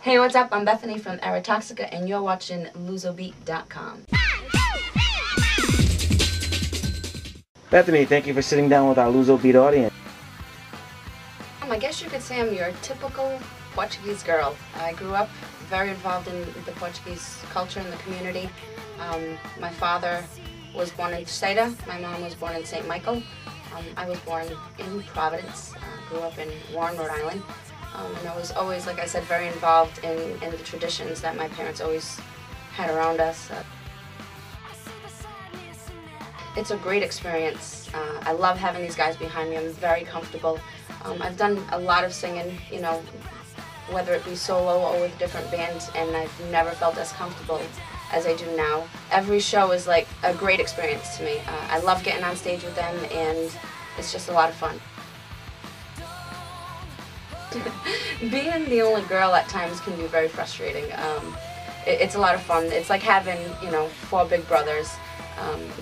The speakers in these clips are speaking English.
Hey, what's up? I'm Bethany from Eratoxica, and you're watching LUSOBEAT.com. Bethany, thank you for sitting down with our LUSOBEAT audience. I guess you could say I'm your typical Portuguese girl. I grew up very involved in the Portuguese culture and the community. My father was born in Terceira. My mom was born in St. Michael. I was born in Providence. Grew up in Warren, Rhode Island. And I was always, like I said, very involved in the traditions that my parents always had around us. It's a great experience. I love having these guys behind me. I'm very comfortable. I've done a lot of singing, you know, whether it be solo or with different bands, and I've never felt as comfortable as I do now. Every show is like a great experience to me. I love getting on stage with them, and it's just a lot of fun. Being the only girl at times can be very frustrating. It's a lot of fun. It's like having, you know, 4 big brothers,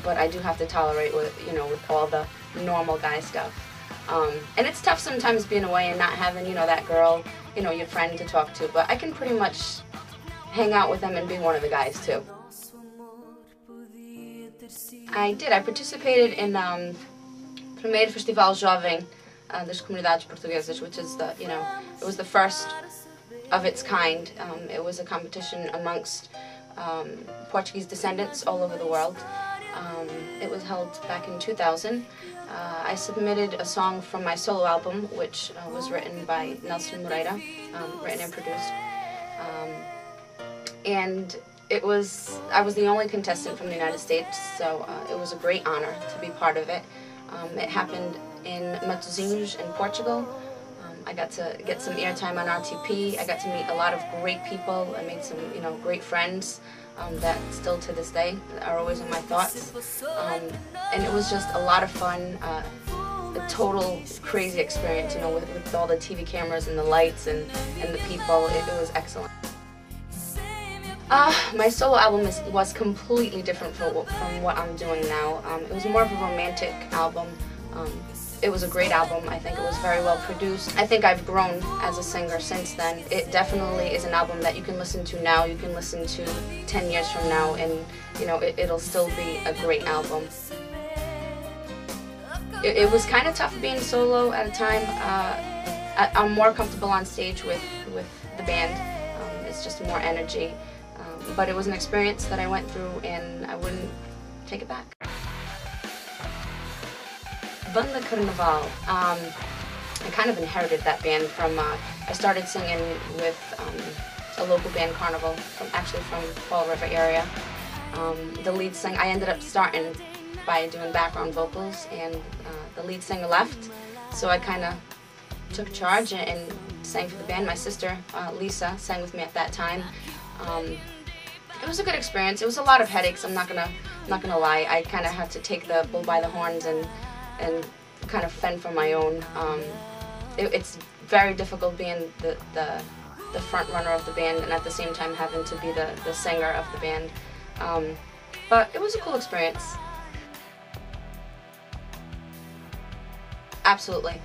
but I do have to tolerate with, you know, with all the normal guy stuff. And it's tough sometimes being away and not having, you know, that girl, you know, your friend to talk to, but I can pretty much hang out with them and be one of the guys too. I did. I participated in primeiro Festival Jovem das Comunidades Portuguesas, which is the, you know, it was the first of its kind. It was a competition amongst Portuguese descendants all over the world. It was held back in 2000. I submitted a song from my solo album, which was written by Nelson Moreira, written and produced. And I was the only contestant from the United States, so it was a great honor to be part of it. It happened in Matosinhos in Portugal. I got to get some airtime on RTP. I got to meet a lot of great people. I made some, you know, great friends that still to this day are always in my thoughts. And it was just a lot of fun, a total crazy experience, you know, with all the TV cameras and the lights and the people. It was excellent. My solo album was completely different from what I'm doing now. It was more of a romantic album. It was a great album. I think it was very well produced. I think I've grown as a singer since then. It definitely is an album that you can listen to now, you can listen to 10 years from now, and you know, it'll still be a great album. It was kind of tough being solo at a time. I'm more comfortable on stage with the band. It's just more energy. But it was an experience that I went through, and I wouldn't take it back. Banda Carnaval. I kind of inherited that band from, I started singing with a local band, Carnival, actually from Fall River area. The lead singer, I ended up starting by doing background vocals, and the lead singer left, so I kind of took charge and sang for the band. My sister, Lisa, sang with me at that time. It was a good experience. It was a lot of headaches, I'm not gonna lie. I kind of had to take the bull by the horns and kind of fend for my own. It's very difficult being the front runner of the band and at the same time having to be the singer of the band. But it was a cool experience. Absolutely.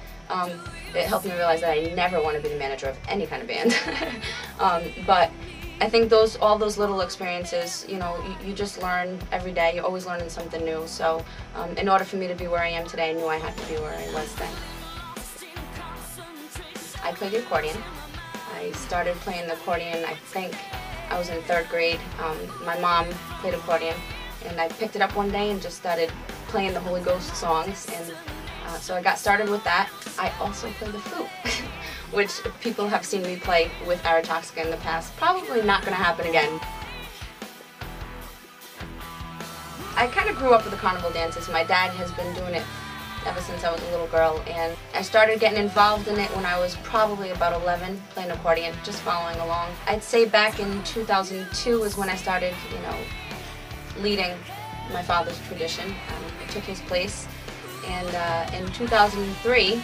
It helped me realize that I never want to be the manager of any kind of band. But I think all those little experiences, you know, you just learn every day. You're always learning something new. So in order for me to be where I am today, I knew I had to be where I was then. I played the accordion. I started playing the accordion, I think I was in 3rd grade. My mom played accordion, and I picked it up one day and just started playing the Holy Ghost songs. And so I got started with that. I also play the flute, which people have seen me play with Eratoxica in the past. Probably not going to happen again. I kind of grew up with the carnival dances. My dad has been doing it ever since I was a little girl, and I started getting involved in it when I was probably about 11, playing accordion, just following along. I'd say back in 2002 is when I started, you know, leading my father's tradition. I took his place, and in 2003,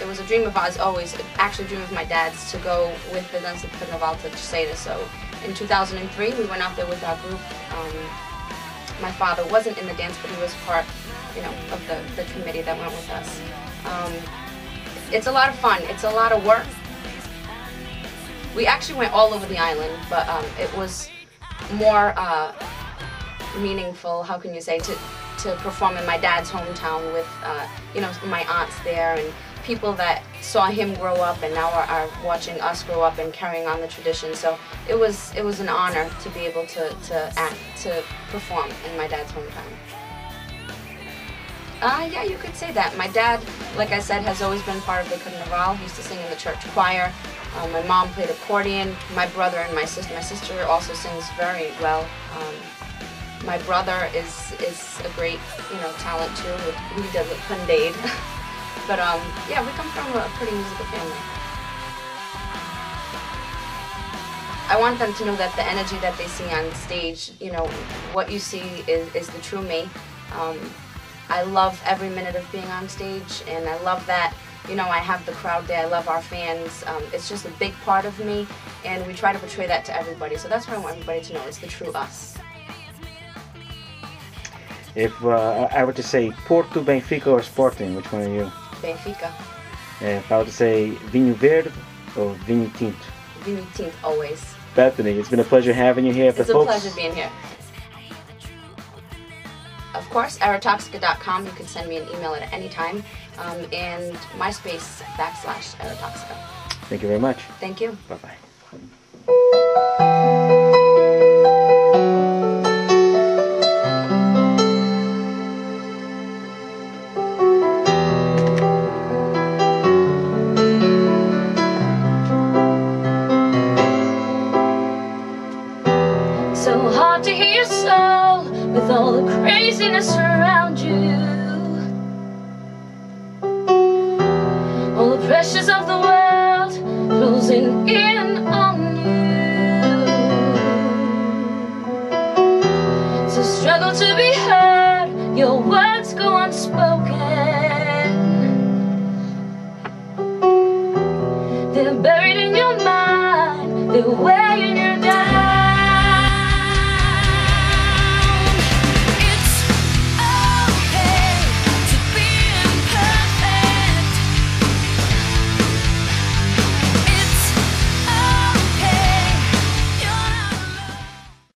it was a dream of ours always, actually a dream of my dad's, to go with the Dança de Carnaval to Terceira. So in 2003 we went out there with our group. My father wasn't in the dance, but he was part, you know, of the committee that went with us. It's a lot of fun. It's a lot of work. We actually went all over the island, but it was more meaningful, how can you say, to perform in my dad's hometown with, you know, my aunts there and people that saw him grow up and now are watching us grow up and carrying on the tradition. So it was an honor to be able to perform in my dad's hometown. Yeah, you could say that. My dad, like I said, has always been part of the Carnaval. He used to sing in the church choir. My mom played accordion. My brother and my sister also sings very well. My brother is a great, you know, talent too. He does it Pandade. But yeah, we come from a pretty musical family. I want them to know that the energy that they see on stage, you know, what you see is the true me. I love every minute of being on stage, and I love that, you know, I have the crowd there. I love our fans. It's just a big part of me, and we try to portray that to everybody. So that's what I want everybody to know. It's the true us. If I were to say Porto, Benfica, or Sporting, which one are you? Benfica. If I were to say Vinho Verde or Vinho Tinto? Vinho Tinto, always. Bethany, it's been a pleasure having you here. It's a pleasure being here. Of course, Eratoxica.com. You can send me an email at any time. And MySpace /Eratoxica. Thank you very much. Thank you. Bye-bye. So hard to hear your soul with all the craziness around you. All the pressures of the world closing in on you. So struggle to be heard, your words go unspoken. They're buried in your mind, they're weighing